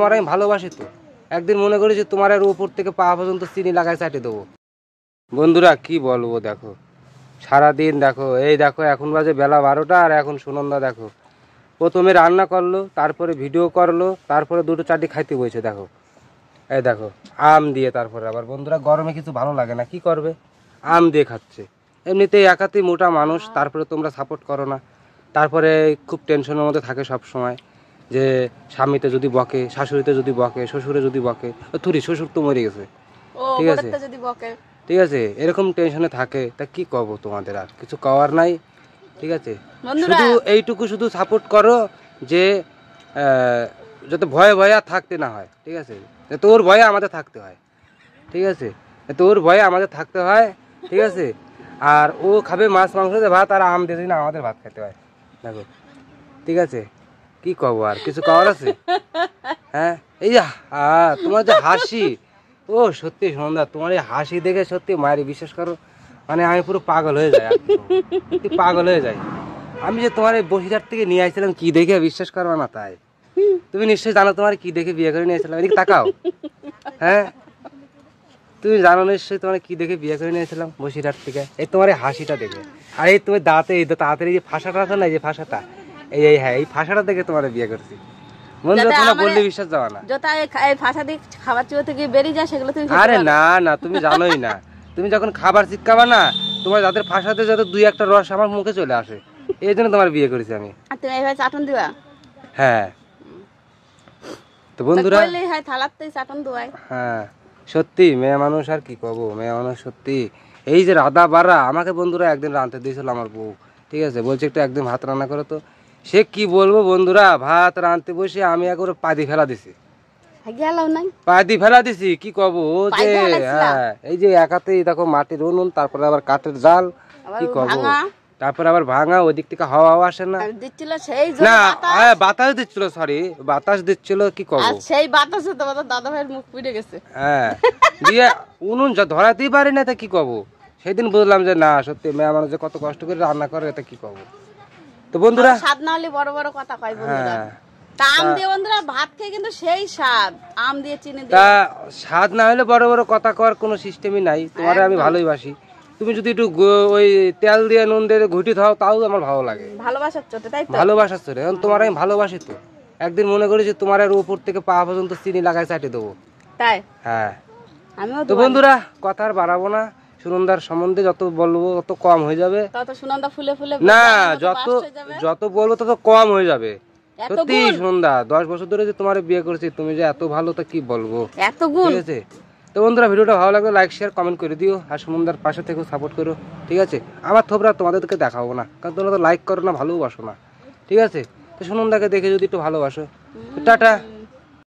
তোমার আমি ভালোবাসি তো, একদিন মনে করি যে তোমার আর উপর থেকে পা পর্যন্ত চিনি লাগাই চাটে দেবো। বন্ধুরা কি বলবো, দেখো সারাদিন দেখো, এই দেখো এখন বাজে বেলা 12টা, আর এখন সুনন্দা দেখো প্রথমে রান্না করলো, তারপরে ভিডিও করলো, তারপরে দুটো চারটি খাইতে বসে দেখো। এই দেখো আম দিয়ে, তারপরে আবার বন্ধুরা গরমে কিছু ভালো লাগে না, কি করবে, আম দিয়ে খাচ্ছে। এমনিতেই একাতেই মোটা মানুষ, তারপরে তোমরা সাপোর্ট করো না, তারপরে খুব টেনশনের মধ্যে থাকে সব সময় যে স্বামীতে যদি বকে, শাশুড়িতে যদি বকে, শ্বশুরে যদি বকে, থুরি শ্বশুর তো মরে গেছে, ঠিক আছে ঠিক আছে, এরকম টেনশনে থাকে। তা কি করবো, তোমাদের আর কিছু কওয়ার নাই, ঠিক আছে। শুধু এইটুকু শুধু সাপোর্ট করো যে যাতে ভয়ে ভয়ে আর থাকতে না হয়, ঠিক আছে, তোর ভয়ে আমাদের থাকতে হয়, ঠিক আছে, তোর ভয়ে আমাদের থাকতে হয়, ঠিক আছে। আর ও খাবে মাছ মাংস দিয়ে ভাত, আর আম দিয়ে না আমাদের ভাত খেতে হয়, দেখো, ঠিক আছে। কি করবো, আর কিছু করার আছে? হ্যাঁ, এই যে তোমার যে হাসি, ও সত্যি সন্ধ্যা, তোমার এই হাসি দেখে সত্যি মায়ের বিশ্বাস করো, মানে আমি পুরো পাগল হয়ে যাই, পাগল হয়ে যাই। আমি যে তোমার এই বসিরহাট থেকে নিয়ে আসছিলাম কি দেখে, বিশ্বাস করো না তাই। তুমি নিশ্চয়ই জানো তোমার কি দেখে বিয়ে করে নিয়েছিলাম, এদিকে তাকাও। হ্যাঁ, তুমি জানো নিশ্চয়ই তোমার কি দেখে বিয়ে করে নিয়েছিলাম বসিরহাট থেকে, এই তোমার এই হাসিটা দেখে, আর এই তোমার দাঁতে, এই তাড়াতাড়ি যে ফাঁসাটা আছে না, যে ফাঁসাটা, এই হ্যাঁ, এই ফাঁসাটা দেখে তোমার বিয়ে করছি। বন্ধুরা বললে বিশ্বাস যাওয়া না, আরে না না, তুমি জানোই না, তুমি যখন খাবার শিখাবা না, তোমার যাদের ফাঁসাতে যাতে দুই একটা রস আমার মুখে চলে আসে, এই জন্য তোমার বিয়ে করেছি আমি। হ্যাঁ, তো বন্ধুরা হ্যাঁ সত্যি মেয়ে মানুষ, আর কি করবো, মেয়ে মানুষ সত্যি। এই যে রাধা বাড়া আমাকে বন্ধুরা একদিন রাঁধতে দিয়েছিল আমার বউ, ঠিক আছে, বলছে একটু একদিন ভাত রান্না করো তো। সে কি বলবো বন্ধুরা, ভাত রাঁধতে বসে আমি একবারে পাদি ফেলা দিছি, পাদি ফেলা দিছি, কি করবো, ও যে হ্যাঁ, এই যে একাতেই দেখো মাটির উনুন, তারপরে আবার কাঠের জাল, কি করবো, তারপরে আবার ভাঙা, ওই দিক থেকে হাওয়া আসে না, না বাতাস দিচ্ছিল, সরি বাতাস দিচ্ছিল, কি করবো, সেই বাতাসে তোমাদের দাদা ভাইয়ের মুখ পুড়ে গেছে। হ্যাঁ, দিয়ে উনুন ধরাতেই পারি না, তা কি করবো। সেদিন বুঝলাম যে না, সত্যি মেয়ে মানুষ যে কত কষ্ট করে রান্না করে, এটা কি করবো। তো বন্ধুরা স্বাদ না হলে বড় বড় কথা কয় বন্ধুরা, তা আম দিয়ে বন্ধুরা ভাত খেয়ে কিন্তু সেই স্বাদ, আম দিয়ে চিনি দিয়ে, তা স্বাদ না হলে বড় বড় কথা কওয়ার কোনো সিস্টেমই নাই। তোমার আমি ভালোবাসি, তুমি যদি একটু ওই তেল দিয়ে নুন দিয়ে ঘুটি খাও, তাও আমার ভালো লাগে, ভালোবাসার চোটে, তাই তো, ভালোবাসার চোটে। এখন তোমার আমি ভালোবাসি তো, একদিন মনে করি যে তোমার আর উপর থেকে পা পর্যন্ত চিনি লাগাই চাটে দেবো, তাই। হ্যাঁ, তো বন্ধুরা কথা আর বাড়াবো না, সুনন্দার সম্বন্ধে যত বলবো তত কম হয়ে যাবে, তত সুনন্দা ফুলে ফুলে না, যত বলবো তত কম হয়ে যাবে। সত্যি সুনন্দা, 10 বছর ধরে যে তোমার বিয়ে করেছি, তুমি যে এত ভালো, তা কি বলবো, এত গুণ, ঠিক আছে। তো বন্ধুরা ভিডিওটা ভালো লাগলে লাইক শেয়ার কমেন্ট করে দিও, আর সুনন্দার পাশে থেকেও সাপোর্ট করো, ঠিক আছে। আমার থোবরা তোমাদেরকে দেখাবো না, কারণ তোমরা তো লাইক করো না, ভালোবাসো না, ঠিক আছে। তো সুনন্দাকে দেখে যদি একটু ভালোবাসো, টাটা।